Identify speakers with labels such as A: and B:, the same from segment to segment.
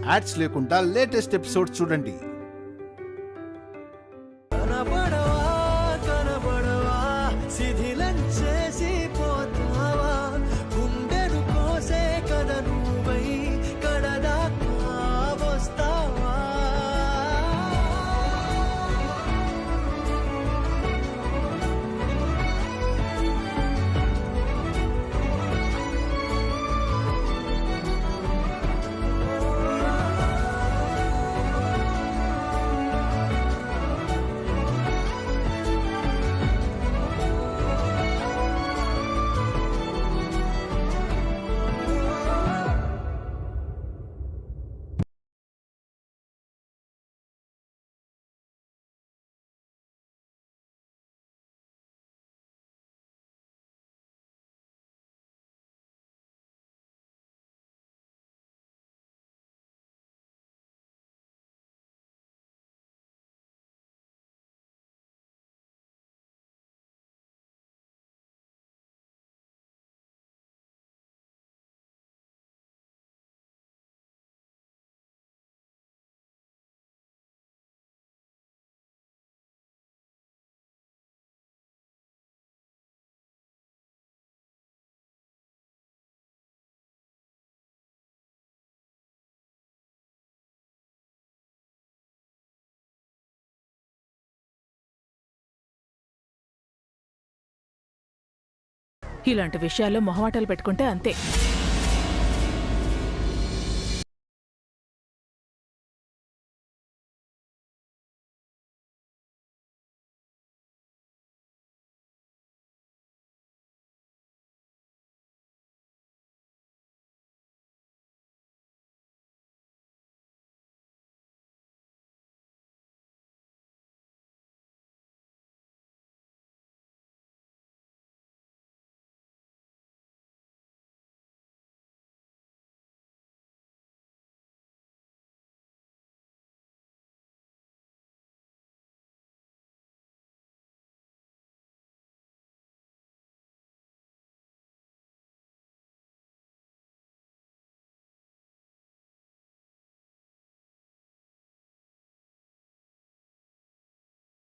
A: Ads లేకుండా latest episode చూడండి.
B: ఇలాంటి విషయాల్లో మొహమాటాలు పెట్టుకుంటే అంతే.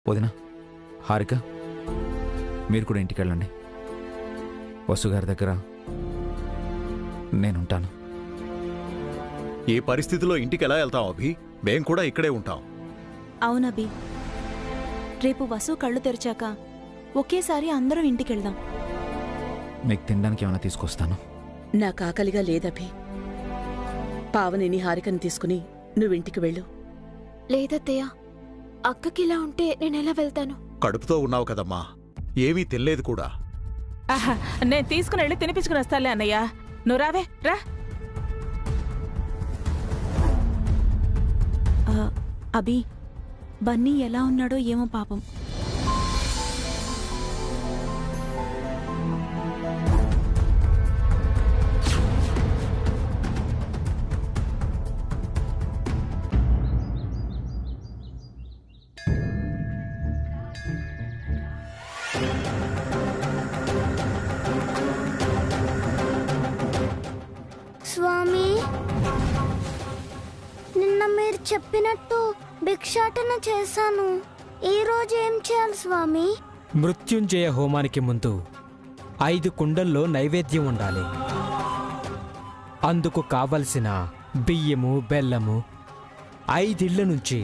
C: వదినా, హారిక, మీరు కూడా ఇంటికి వెళ్ళండి. వసుగారి దగ్గర నేనుంటాను.
D: ఈ పరిస్థితిలో ఇంటికి ఎలా వెళ్తాం అభి? మేం కూడా ఇక్కడే ఉంటాం.
E: అవునభి, రేపు వసు కళ్ళు తెరిచాక ఒకేసారి అందరం ఇంటికెళ్దాం.
C: మీకు తినడానికి ఏమైనా తీసుకొస్తాను.
F: నాకు ఆకలిగా లేదభి. పావనిని హారికని తీసుకుని నువ్వింటికి వెళ్ళు.
G: లేదత్తయ్య, అక్కకిలా ఉంటే నేనెలా వెళ్తాను?
D: కడుపుతో ఉన్నావు కదమ్మా, ఏమీ తినలేదు కూడా.
B: ఆహా, నేను తీసుకుని వెళ్ళి తినిపించుకుని వస్తాలే అన్నయ్య. నువ్వు రావే, రా.
E: అభి, బన్నీ ఎలా ఉన్నాడో ఏమో పాపం.
H: స్వామి, నిన్న మీరు చెప్పినట్టు భిక్షాటన చేశాను. ఈ రోజు ఏం చేయాలి స్వామి?
I: మృత్యుంజయ హోమానికి ముందు 5 కుండల్లో నైవేద్యం ఉండాలి. అందుకు కావలసిన బియ్యము, బెల్లము 5 ఇళ్ల నుంచి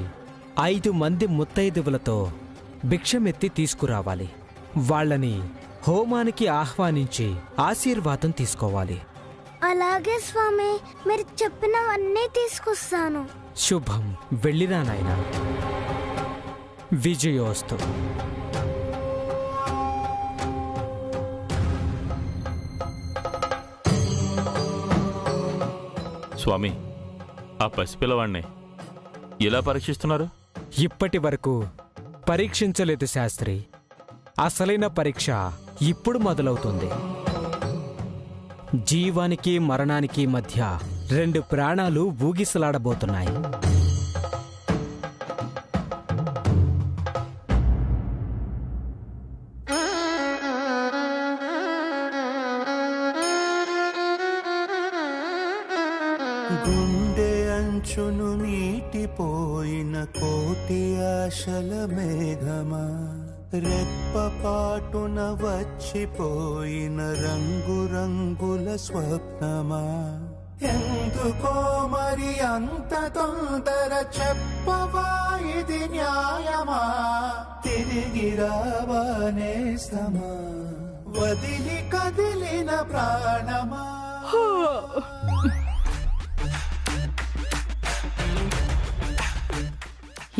I: 5 మంది ముత్తైదువులతో భిక్షమెత్తి తీసుకురావాలి. వాళ్ళని హోమానికి ఆహ్వానించి ఆశీర్వాదం తీసుకోవాలి.
H: అలాగే స్వామి, మీరు చెప్పినవన్నీ తీసుకొస్తాను.
I: శుభం, వెళ్ళిరా నాయనా. విజయోస్తు.
J: స్వామి, ఆ పసిపిల్లవాణ్ణి ఎలా పరీక్షిస్తున్నారు?
I: ఇప్పటి వరకు పరీక్షించలేదు శాస్త్రి. అసలైన పరీక్ష ఇప్పుడు మొదలవుతుంది. జీవానికి మరణానికి మధ్య 2 ప్రాణాలు ఊగిసలాడబోతున్నాయి.
K: గుండె అంచును మీటిపోయిన కోటి ఆశల మేఘమా, రెప్పపాటున వచ్చిపోయిన రంగురంగుల స్వప్నమా, ఎందుకో మరి అంత తొందర చెప్పవా ఇది న్యాయమా, తిరిగి రావానేస్తమా, వదిలి కదిలిన ప్రాణమా.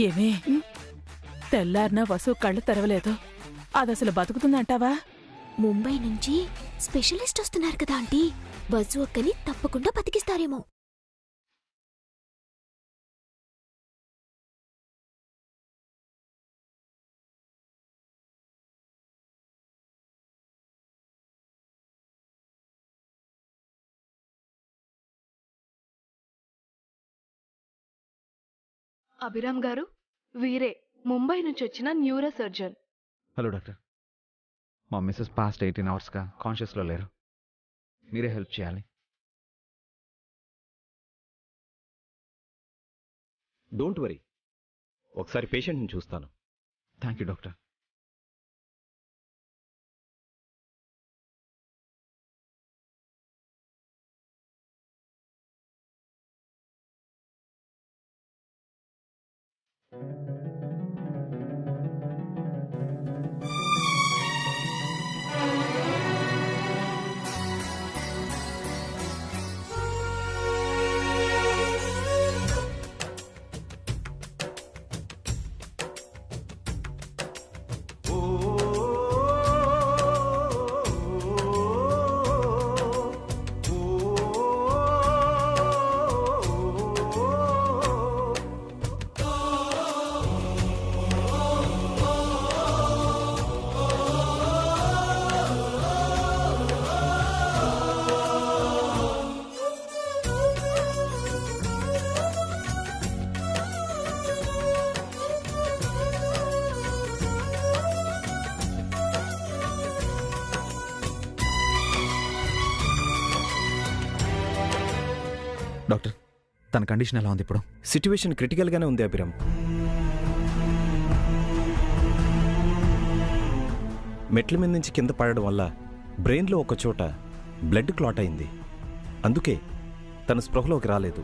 B: ఏమే తెల్లారినా వసు కళ్ళు తెరవలేదు, అదసలు బతుకుతుందంటావా?
G: ముంబై నుంచి స్పెషలిస్ట్ వస్తున్నారు కదా ఆంటీ, వసు అక్కని తప్పకుండా బతికిస్తారేమో.
L: అభిరామ్ గారు, వీరే ముంబై నుంచి వచ్చిన న్యూరో సర్జన్.
C: Hello doctor. మా మిస్సెస్ పాస్ట్ 18 అవర్స్గా కాన్షియస్లో లేరు, మీరే హెల్ప్ చేయాలి.
M: డోంట్ వరీ, ఒకసారి పేషెంట్ని చూస్తాను.
C: Thank you doctor. డాక్టర్, తన కండిషన్ ఎలా ఉంది ఇప్పుడు?
M: సిట్యువేషన్ క్రిటికల్గానే ఉంది అభిరామ్. మెట్ల మీద నుంచి కింద పడడం వల్ల బ్రెయిన్లో ఒక చోట బ్లడ్ క్లాట్ అయింది. అందుకే తన స్పృహలోకి రాలేదు.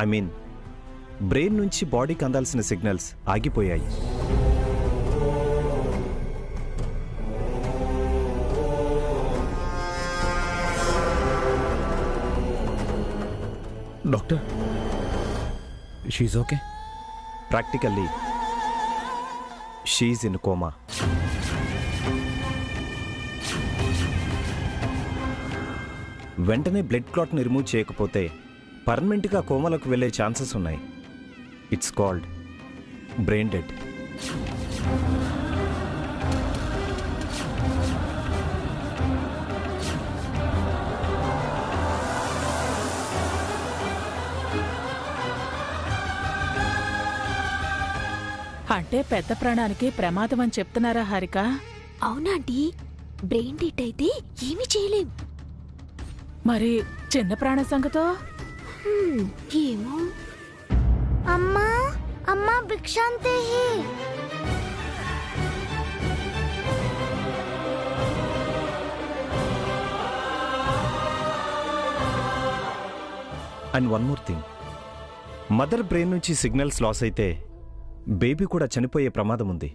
M: ఐ మీన్, బ్రెయిన్ నుంచి బాడీకి అందాల్సిన సిగ్నల్స్ ఆగిపోయాయి.
C: Doctor, she's okay?
M: Practically she's in coma. వెంటనే బ్లడ్ క్లాట్ని రిమూవ్ చేయకపోతే పర్మనెంట్గా కోమాలకు వెళ్ళే ఛాన్సెస్ ఉన్నాయి. It's called brain dead.
B: అంటే పెద్ద ప్రాణానికి ప్రమాదం అని చెప్తున్నారా హారిక?
G: అవునాంటీ, బ్రెయిన్ డెడ్ అయితే ఏమీ చేయలేం.
B: మరి చిన్న ప్రాణ సంగతో
G: ఏమో.
H: అమ్మా అమ్మా భిక్షాంతి.
M: And one more thing, mother brain నుంచి సిగ్నల్స్ లాస్ అయితే బేబీ కూడా చనిపోయే ప్రమాదం ఉంది.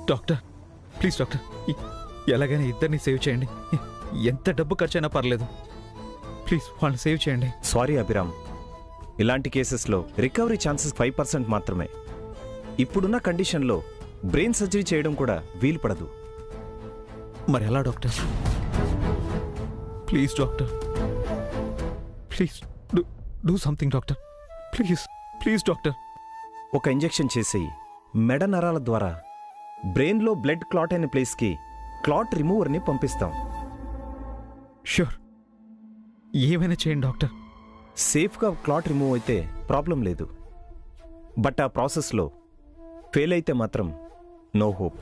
C: డాక్టర్, ప్లీజ్ డాక్టర్, ఎలాగైనా ఇద్దరిని సేవ్ చేయండి. ఎంత డబ్బు ఖర్చైనా పర్లేదు, ప్లీజ్ వాళ్ళని సేవ్ చేయండి.
M: సారీ అభిరామ్, ఇలాంటి కేసెస్లో రికవరీ ఛాన్సెస్ 5% మాత్రమే. ఇప్పుడున్న కండిషన్లో బ్రెయిన్ సర్జరీ చేయడం కూడా వీలు పడదు.
C: మరి ఎలా doctor? Please doctor, please do something doctor, please please doctor.
M: ఒక ఇంజెక్షన్ చేసి మెడ నరాల ద్వారా బ్రెయిన్లో బ్లడ్ క్లాట్ అయిన ప్లేస్కి క్లాట్ రిమూవర్ని పంపిస్తాం.
C: ష్యూర్, ఏమైనా చేయండి డాక్టర్.
M: సేఫ్గా క్లాట్ రిమూవ్ అయితే ప్రాబ్లం లేదు. బట్ ఆ ప్రాసెస్లో ఫెయిల్ అయితే మాత్రం నో హోప్.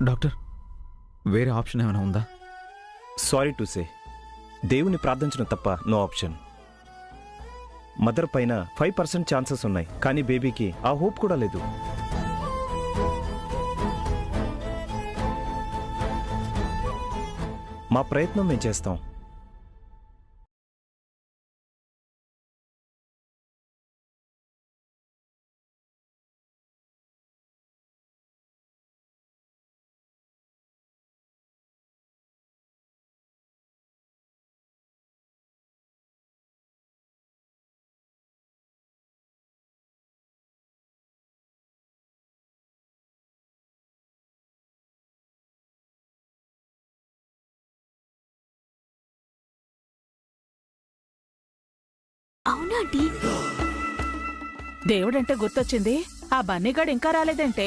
C: డాక్టర్, వేరే ఆప్షన్ ఏమైనా ఉందా?
M: సారీ టు సే, దేవుని ప్రార్థించడం తప్ప నో ఆప్షన్. మదర్ పైన 5% ఛాన్సెస్ ఉన్నాయి, కానీ బేబీకి ఆ హోప్ కూడా లేదు. మా ప్రయత్నం మేము చేస్తాం.
G: అవునా ఆంటీ?
B: దేవుడంటే గుర్తొచ్చింది. ఆ బన్నీగాడు ఇంకా రాలేదంటే.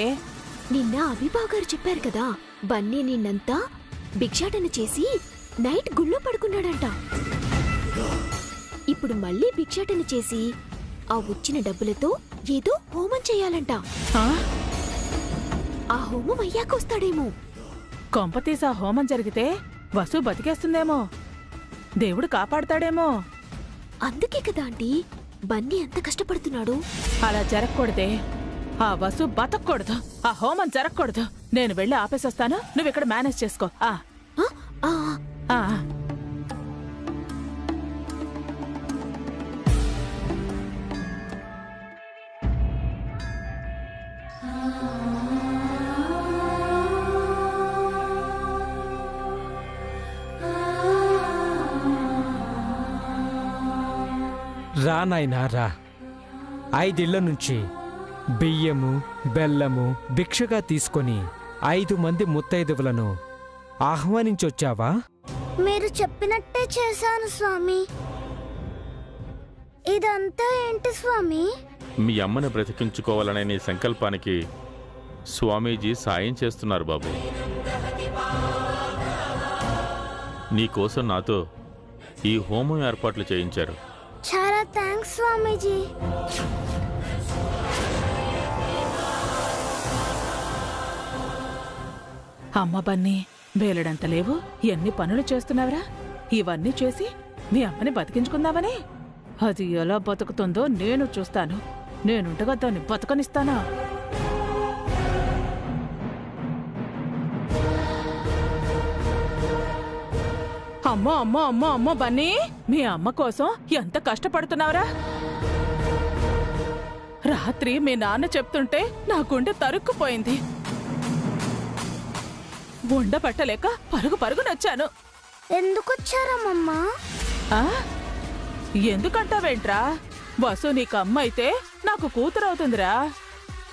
G: నిన్న అభిబావ్ గారు చెప్పారు కదా, బన్నీ నిన్నంతా భిక్షాటన చేసి నైట్ గుళ్ళో పడుకున్నాడంట. ఇప్పుడు మళ్ళీ భిక్షాటన చేసి ఆ వచ్చిన డబ్బులతో ఏదో హోమం చేయాలంట. ఆ హోమం అయ్యాక వస్తాడేమో.
B: కొంపతీసి ఆ హోమం జరిగితే వసు బతికేస్తుందేమో, దేవుడు కాపాడుతాడేమో.
G: అందుకే కదా ఆంటీ బన్నీ ఎంత కష్టపడుతున్నాడు.
B: అలా జరగకూడదే. ఆ వసు బతకూడదు, ఆ హోమం జరగకూడదు. నేను వెళ్ళి ఆపేసొస్తాను, నువ్వు ఇక్కడ మేనేజ్ చేసుకో.
I: రా నాయనా రా. 5 ఇళ్ల నుంచి బియ్యము బెల్లము భిక్షగా తీసుకొని 5 మంది ముత్తైదువులను ఆహ్వానించొచ్చావా?
H: మీరు చెప్పినట్టే చేశాను స్వామి. ఇదంతా ఏంటి స్వామి?
J: మీ అమ్మని బ్రతికించుకోవాలనే నీ సంకల్పానికి స్వామీజీ సాయం చేస్తున్నారు బాబు. నీకోసం నాతో ఈ హోమం ఏర్పాట్లు చేయించారు.
H: చాలా థ్యాంక్స్ స్వామీజీ.
B: అమ్మ బన్నీ, వేలడంత లేవు, ఎన్ని పనులు చేస్తున్నావురా? ఇవన్నీ చేసి మీ అమ్మని బతికించుకుందామని? అది ఎలా బతుకుతుందో నేను చూస్తాను. నేనుండగా దాన్ని బతకనిస్తానా? అమ్మో అమ్మో అమ్మో అమ్మో బన్నీ, మీ అమ్మ కోసం ఎంత కష్టపడుతున్నావురా? రాత్రి మీ నాన్న చెప్తుంటే నా గుండె తరుక్కుపోయింది. ఉండబట్టలేక పరుగు పరుగునొచ్చాను.
H: ఎందుకొచ్చారమ్మా?
B: ఎందుకంటావేంట్రా? వసు నీకు అమ్మ అయితే నాకు కూతురవుతుందిరా.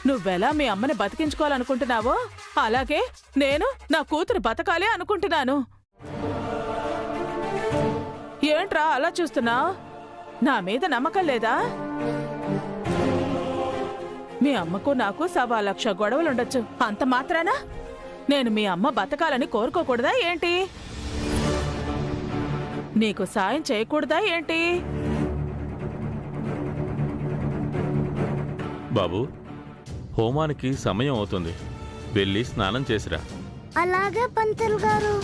B: నువ్వెలా మీ అమ్మని బతికించుకోవాలనుకుంటున్నావో అలాగే నేను నా కూతురు బతకాలి అనుకుంటున్నాను. ఏంట్రా అలా చూస్తున్నా? నా మీద నమ్మకం లేదా? మీ అమ్మకు నాకు 1,00,000 గొడవలుండొచ్చు, అంత మాత్రానా నేను మీ అమ్మ బతకాలని కోరుకోకూడదా ఏంటి? నీకు సాయం చేయకూడదా ఏంటి?
J: బాబు, హోమానికి సమయం అవుతుంది, వెళ్ళి స్నానం చేసిరా.
H: అలాగే పంతులు గారు.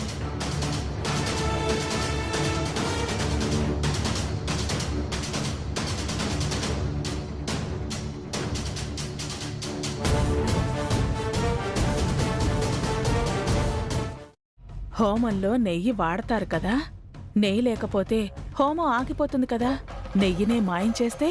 B: హోమంలో నెయ్యి వాడతారు కదా, నెయ్యి లేకపోతే హోమం ఆగిపోతుంది కదా. నెయ్యినే మాయం చేస్తే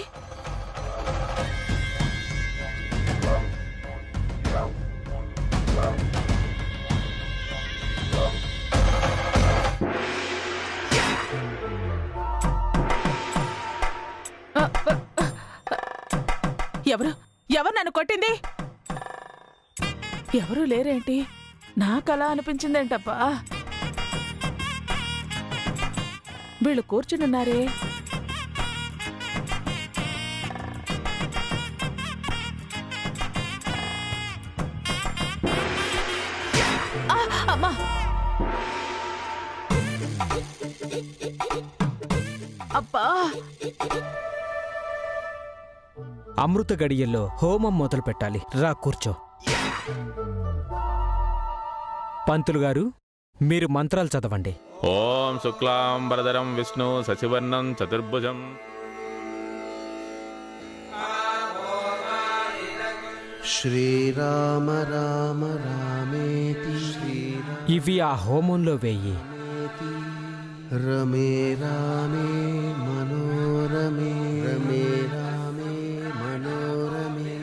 B: ఎవరు నన్ను కొట్టింది? ఎవరూ లేరేంటి? నాకలా అనిపించిందేంటబ్బా. వీళ్ళు కూర్చునున్నారే. అబ్బా!
I: అమృత గడియల్లో హోమం మొదలు పెట్టాలి. రా కూర్చో. పంతులు గారు, మీరు మంత్రాలు చదవండి.
J: ఓం శుక్లాంబరధరం విష్ణు శశివర్ణం చతుర్భుజం.
K: శ్రీరామ రామ రామేతి
I: ఇవి ఆ హోమంలో వేయి.
K: రమే రామే మనోరమే రమే రామే మనోరమే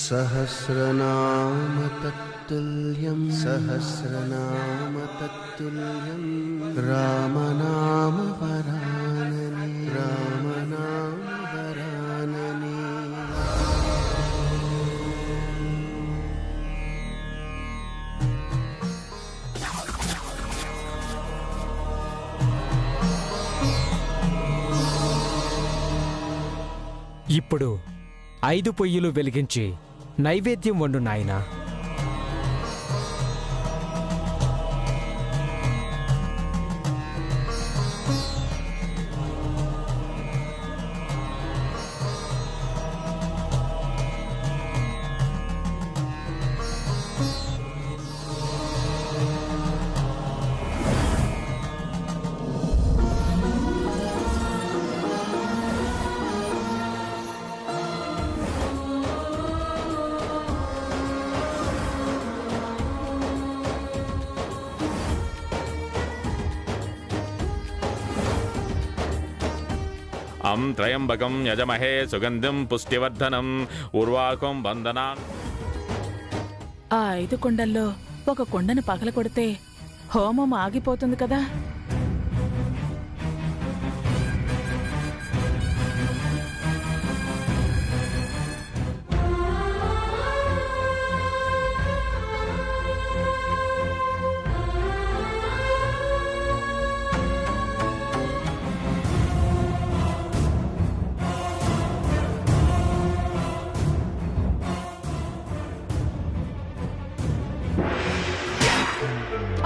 K: సహస్రనామ తత్తుల్యం సహస్రనామ తత్తుల్యం రామనామ వరాననే రామనామ వరాననే.
I: ఇప్పుడు 5 పొయ్యిలు వెలిగించి నైవేద్యం వండు నాయనా.
J: అం త్రయంబకం యజమహే సుగంధిం పుష్టివర్ధనం ఉర్వాకం వందనాన్.
B: ఆ 5 కుండల్లో ఒక కుండను పగలకొడితే హోమం ఆగిపోతుంది కదా.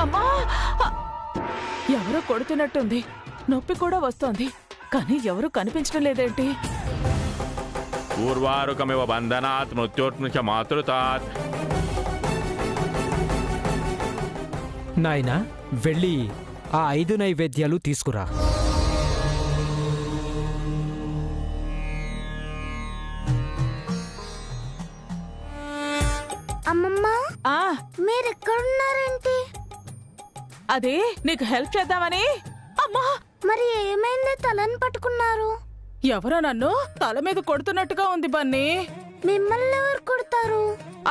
B: అమ్మా! ఎవరో కొడుతున్నట్టుంది. నొప్పి కూడా వస్తోంది, కానీ ఎవరు కనిపించడం లేదేంటి?
J: ఊర్వారుకమివ బంధనాత్ మృత్యోర్ముఖ మాతృతాత్.
I: నాయనా, వెళ్ళి ఆ 5 నైవేద్యాలు తీసుకురా.
H: అమ్మమ్మా,
B: ఆ
H: మీరెక్కడున్నారేంటి?
B: అదే నీకు హెల్ప్ చేద్దామని. అమ్మా!
H: మరి ఏమైంది తలని పట్టుకున్నారు?
B: ఎవరో నన్ను తల మీద కొడుతున్నట్టుగా ఉంది బన్నీ.
H: మిమ్మల్ని ఎవరు కొడతారు?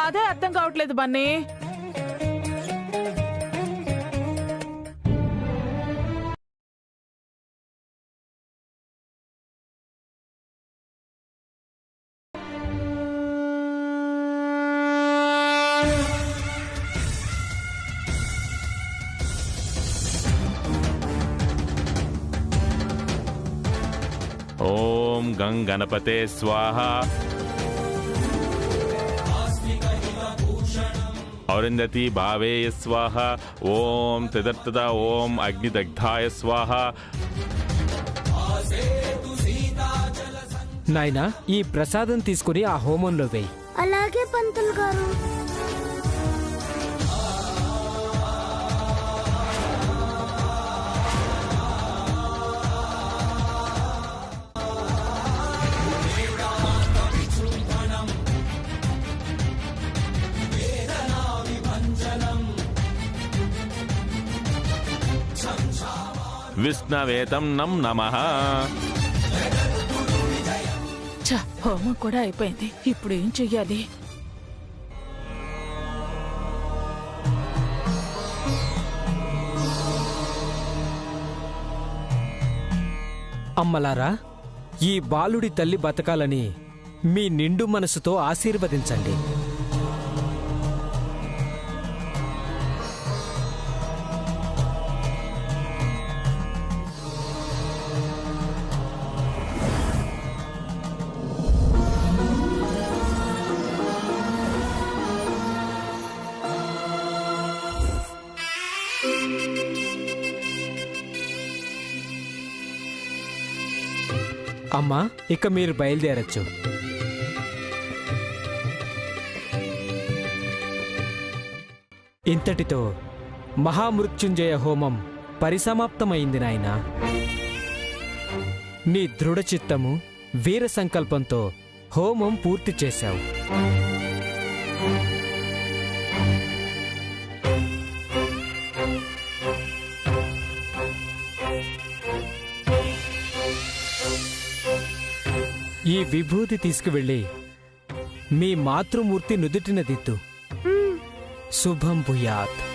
B: అదే అర్థం కావట్లేదు బన్నీ.
J: ఓం గం గణపతే స్వాహ. ఔరందతి భావేయ స్వాహ. ఓం త్రిదత్తద ఓం అగ్నిదగ్ధాయ స్వాహ.
I: నాయనా, ఈ ప్రసాదం తీసుకుని ఆ హోమంలో వేయి.
H: అలాగే పంతులు గారు.
J: విష్ణవేతం నం నమః.
B: హోమం కూడా అయిపోయింది. ఇప్పుడు ఏం చెయ్యాలి?
I: అమ్మలారా, ఈ బాలుడి తల్లి బతకాలని మీ నిండు మనసుతో ఆశీర్వదించండి. అమ్మా, ఇక మీరు బయలుదేరచ్చు. ఇంతటితో మహామృత్యుంజయ హోమం పరిసమాప్తమైంది నాయనా. నీ దృఢచిత్తము, వీర సంకల్పంతో హోమం పూర్తి చేశావు. ఈ విభూతి తీసుకువెళ్ళి మీ మాతృమూర్తి నుదుటిన దిద్దు. శుభం భూయాత్.